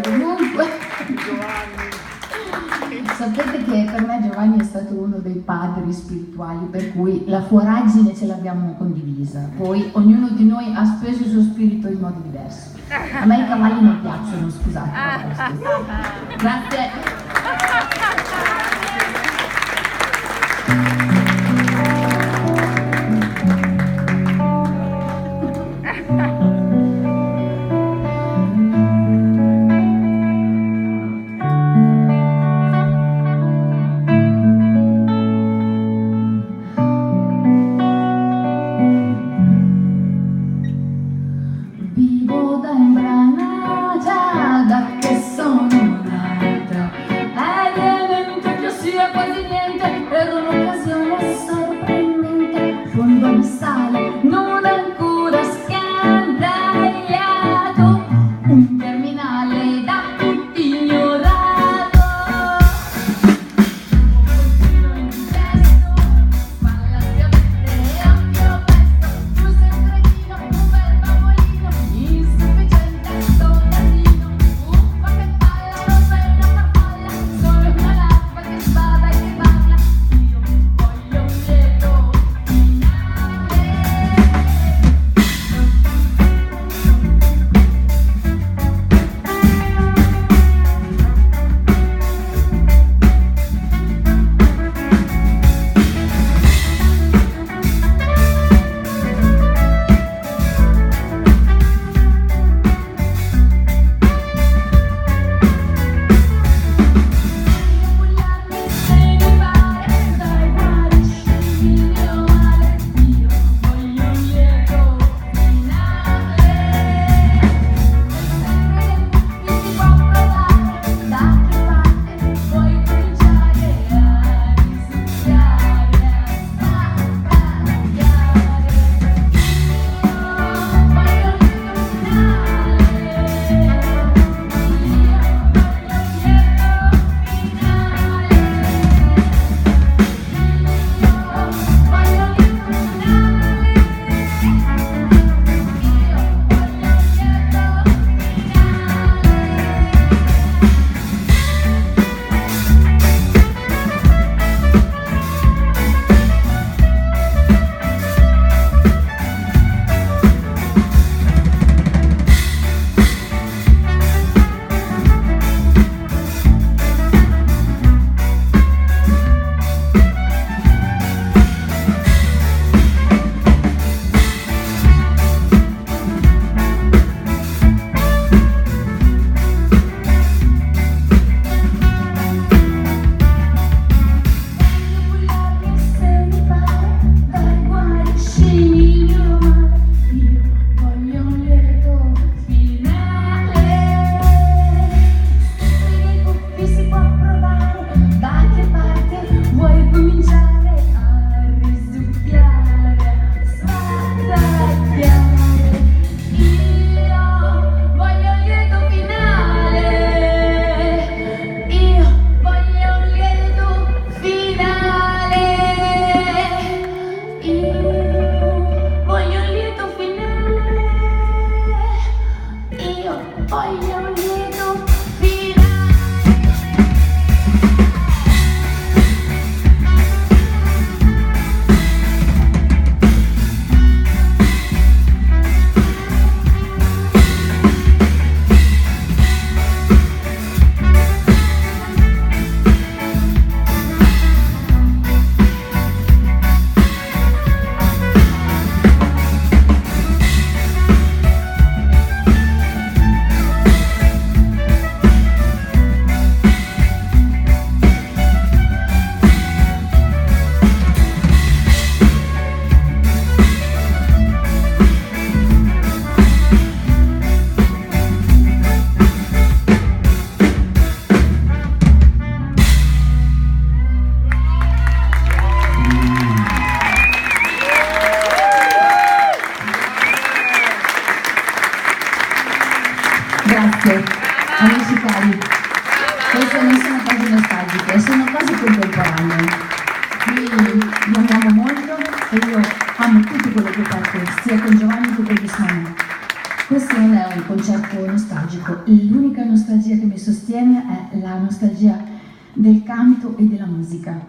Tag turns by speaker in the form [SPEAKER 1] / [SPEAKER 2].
[SPEAKER 1] Comunque, sapete che per me Giovanni è stato uno dei padri spirituali, per cui la foragine ce l'abbiamo condivisa. Poi ognuno di noi ha speso il suo spirito in modo diverso. A me i cavalli non piacciono, scusate. Grazie. Vivo da imbranata, da che sono nata, ed evento che sia quasi niente, per un'occasione sorprendente, fondo abissale, non ancora scandagliato, un terminale da tutti ignorato. Continuo in gesto, palla schiavette, occhio pesto, tu sei un cretino, un bel bambolino, insufficiente soldatino, uffa che palla, non sei una farfalla, solo una larva che sbada e che parla. Io voglio un lieto finale. Grazie, amici cari. Queste non sono cose nostalgiche, sono cose contemporanee. Vi amiamo molto e io amo tutto quello che fate, sia con Giovanni che con Luciano. Questo non è un concerto nostalgico, l'unica nostalgia che mi sostiene è la nostalgia del canto e della musica.